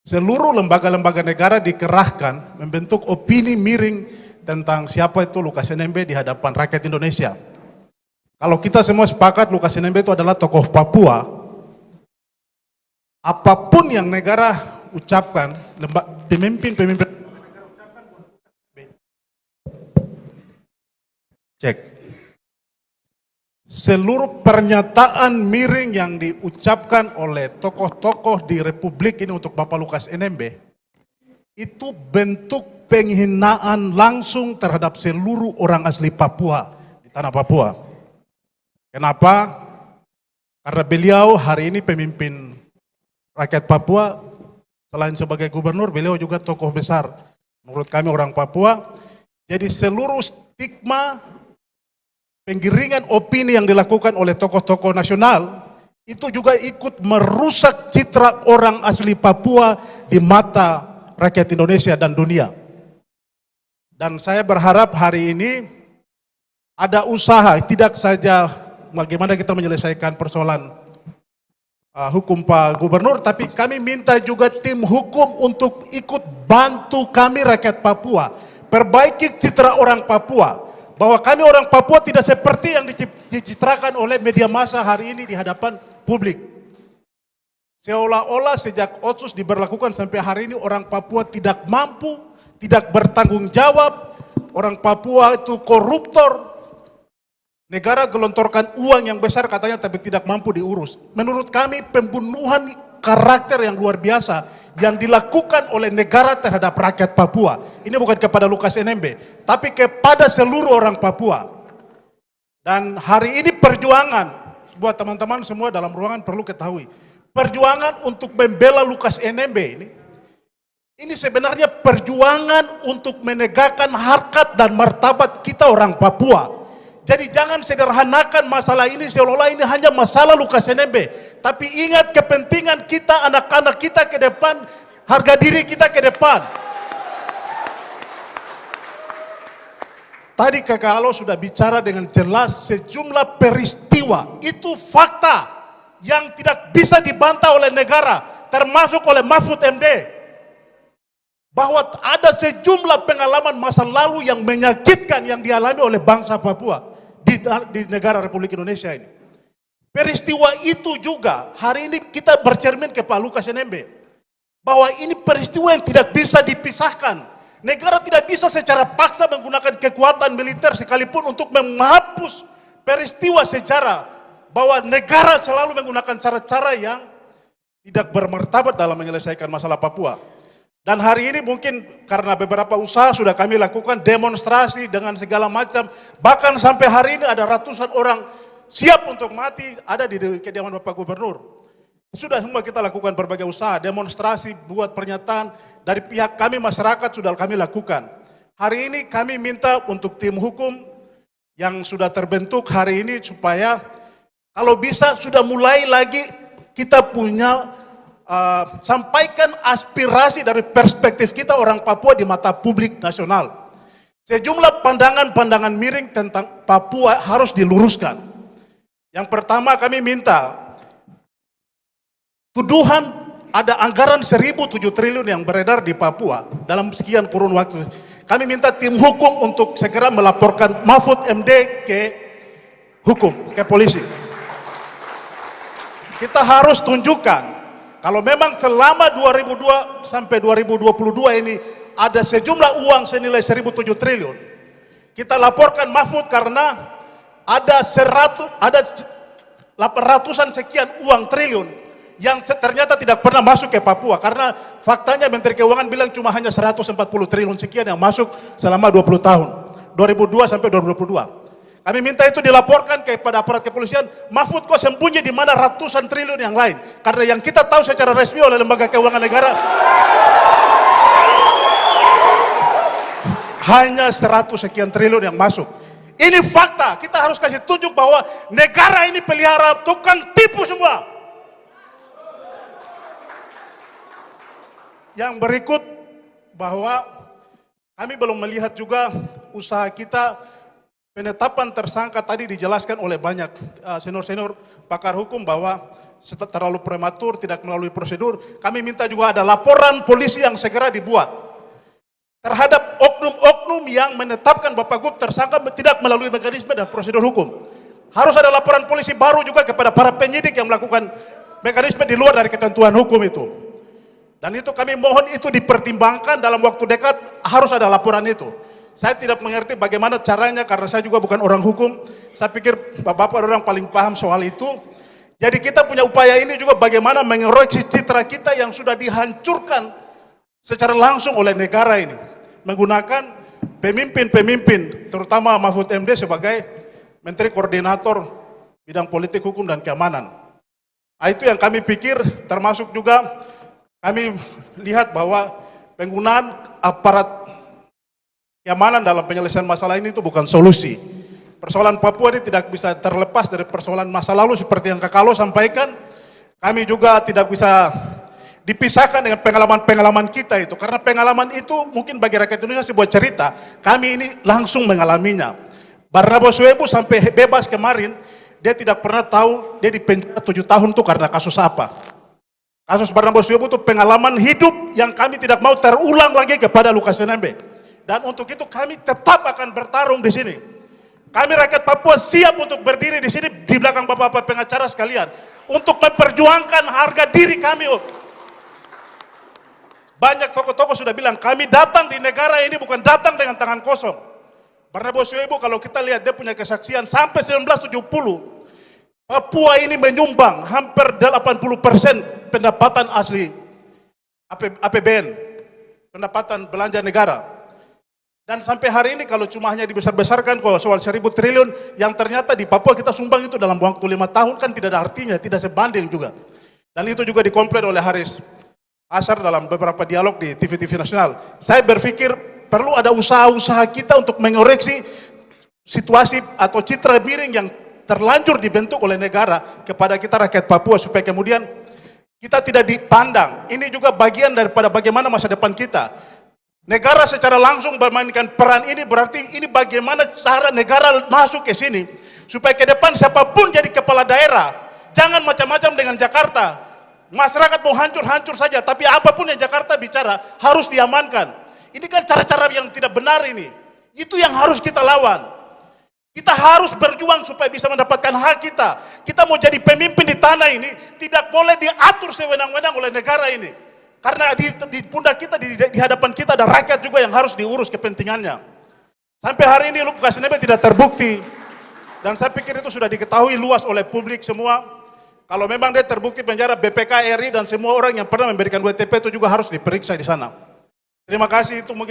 seluruh lembaga-lembaga negara dikerahkan membentuk opini miring tentang siapa itu Lukas NMB di hadapan rakyat Indonesia. Kalau kita semua sepakat Lukas NMB itu adalah tokoh Papua, apapun yang negara ucapkan, pemimpin-pemimpin cek. Seluruh pernyataan miring yang diucapkan oleh tokoh-tokoh di Republik ini untuk Bapak Lukas NMB, itu bentuk penghinaan langsung terhadap seluruh orang asli Papua, di tanah Papua. Kenapa? Karena beliau hari ini pemimpin rakyat Papua, selain sebagai gubernur, beliau juga tokoh besar. Menurut kami orang Papua, jadi seluruh stigma penggiringan opini yang dilakukan oleh tokoh-tokoh nasional itu juga ikut merusak citra orang asli Papua di mata rakyat Indonesia dan dunia. Dan saya berharap hari ini ada usaha, tidak saja bagaimana kita menyelesaikan persoalan hukum Pak Gubernur, tapi kami minta juga tim hukum untuk ikut bantu kami rakyat Papua, perbaiki citra orang Papua. Bahwa kami orang Papua tidak seperti yang dicitrakan oleh media massa hari ini di hadapan publik. Seolah-olah sejak Otsus diberlakukan sampai hari ini orang Papua tidak mampu, tidak bertanggung jawab, orang Papua itu koruptor. Negara gelontorkan uang yang besar katanya tapi tidak mampu diurus. Menurut kami pembunuhan karakter yang luar biasa yang dilakukan oleh negara terhadap rakyat Papua. Ini bukan kepada Lukas NMB, tapi kepada seluruh orang Papua. Dan hari ini perjuangan, buat teman-teman semua dalam ruangan perlu ketahui, perjuangan untuk membela Lukas NMB ini sebenarnya perjuangan untuk menegakkan harkat dan martabat kita orang Papua. Jadi jangan sederhanakan masalah ini seolah-olah ini hanya masalah Lukas NMB. Tapi ingat kepentingan kita, anak-anak kita ke depan, harga diri kita ke depan. Tadi Kakak Alo sudah bicara dengan jelas sejumlah peristiwa. Itu fakta yang tidak bisa dibantah oleh negara, termasuk oleh Mahfud MD. Bahwa ada sejumlah pengalaman masa lalu yang menyakitkan yang dialami oleh bangsa Papua di negara Republik Indonesia ini. Peristiwa itu juga hari ini kita bercermin ke Pak Lukas NMB bahwa ini peristiwa yang tidak bisa dipisahkan. Negara tidak bisa secara paksa menggunakan kekuatan militer sekalipun untuk menghapus peristiwa sejarah bahwa negara selalu menggunakan cara-cara yang tidak bermartabat dalam menyelesaikan masalah Papua. Dan hari ini mungkin karena beberapa usaha sudah kami lakukan demonstrasi dengan segala macam, bahkan sampai hari ini ada ratusan orang siap untuk mati ada di kediaman Bapak Gubernur. Sudah semua kita lakukan berbagai usaha, demonstrasi, buat pernyataan dari pihak kami masyarakat sudah kami lakukan. Hari ini kami minta untuk tim hukum yang sudah terbentuk hari ini supaya kalau bisa sudah mulai lagi kita punya sampaikan aspirasi dari perspektif kita orang Papua di mata publik nasional. Sejumlah pandangan-pandangan miring tentang Papua harus diluruskan. Yang pertama kami minta tuduhan ada anggaran 1.007 triliun yang beredar di Papua dalam sekian kurun waktu. Kami minta tim hukum untuk segera melaporkan Mahfud MD ke hukum, ke polisi. Kita harus tunjukkan kalau memang selama 2002 sampai 2022 ini ada sejumlah uang senilai 1.007 triliun, kita laporkan Mahfud karena ada 800-an sekian uang triliun yang ternyata tidak pernah masuk ke Papua karena faktanya Menteri Keuangan bilang cuma hanya 140 triliun sekian yang masuk selama 20 tahun, 2002 sampai 2022. Kami minta itu dilaporkan kepada aparat kepolisian. Mahfud kok sembunyi di mana ratusan triliun yang lain? Karena yang kita tahu secara resmi oleh lembaga keuangan negara hanya 100 sekian triliun yang masuk. Ini fakta. Kita harus kasih tunjuk bahwa negara ini pelihara tukang tipu semua. Yang berikut bahwa kami belum melihat juga usaha kita. Penetapan tersangka tadi dijelaskan oleh banyak senior-senior pakar hukum bahwa terlalu prematur, tidak melalui prosedur. Kami minta juga ada laporan polisi yang segera dibuat terhadap oknum-oknum yang menetapkan Bapak Gub tersangka tidak melalui mekanisme dan prosedur hukum. Harus ada laporan polisi baru juga kepada para penyidik yang melakukan mekanisme di luar dari ketentuan hukum itu. Dan itu kami mohon itu dipertimbangkan dalam waktu dekat, harus ada laporan itu. Saya tidak mengerti bagaimana caranya karena saya juga bukan orang hukum. Saya pikir Bapak orang paling paham soal itu. Jadi kita punya upaya ini juga bagaimana mengoreksi citra kita yang sudah dihancurkan secara langsung oleh negara ini. Menggunakan pemimpin-pemimpin, terutama Mahfud MD sebagai Menteri Koordinator Bidang Politik, Hukum, dan Keamanan. Nah, itu yang kami pikir, termasuk juga kami lihat bahwa penggunaan aparat keamanan dalam penyelesaian masalah ini itu bukan solusi. Persoalan Papua ini tidak bisa terlepas dari persoalan masa lalu seperti yang Kak Kalo sampaikan. Kami juga tidak bisa dipisahkan dengan pengalaman-pengalaman kita itu. Karena pengalaman itu mungkin bagi rakyat Indonesia sebuah cerita. Kami ini langsung mengalaminya. Barnabas Suwebu sampai bebas kemarin, dia tidak pernah tahu dia dipenjara 7 tahun itu karena kasus apa. Kasus Barnabas Suwebu itu pengalaman hidup yang kami tidak mau terulang lagi kepada Lukas NMB. Dan untuk itu kami tetap akan bertarung di sini. Kami rakyat Papua siap untuk berdiri di sini di belakang bapak-bapak pengacara sekalian untuk memperjuangkan harga diri kami. Banyak tokoh-tokoh sudah bilang kami datang di negara ini bukan datang dengan tangan kosong. Barnabas Suwebu kalau kita lihat dia punya kesaksian sampai 1970 Papua ini menyumbang hampir 80% pendapatan asli APBN, pendapatan belanja negara. Dan sampai hari ini kalau cuma hanya dibesar-besarkan kalau soal 1.000 triliun yang ternyata di Papua kita sumbang itu dalam waktu 5 tahun kan tidak ada artinya, tidak sebanding juga. Dan itu juga dikomplain oleh Haris Azhar dalam beberapa dialog di TV-TV nasional. Saya berpikir perlu ada usaha-usaha kita untuk mengoreksi situasi atau citra miring yang terlanjur dibentuk oleh negara kepada kita rakyat Papua supaya kemudian kita tidak dipandang. Ini juga bagian daripada bagaimana masa depan kita. Negara secara langsung bermainkan peran ini berarti ini bagaimana cara negara masuk ke sini supaya ke depan siapapun jadi kepala daerah jangan macam-macam dengan Jakarta. Masyarakat mau hancur-hancur saja, tapi apapun yang Jakarta bicara harus diamankan. Ini kan cara-cara yang tidak benar ini. Itu yang harus kita lawan. Kita harus berjuang supaya bisa mendapatkan hak kita. Kita mau jadi pemimpin di tanah ini tidak boleh diatur sewenang-wenang oleh negara ini. Karena di pundak kita, di hadapan kita ada rakyat juga yang harus diurus kepentingannya. Sampai hari ini Lukas NMB tidak terbukti. Dan saya pikir itu sudah diketahui luas oleh publik semua. Kalau memang dia terbukti penjara BPK RI dan semua orang yang pernah memberikan WTP itu juga harus diperiksa di sana. Terima kasih, itu mungkin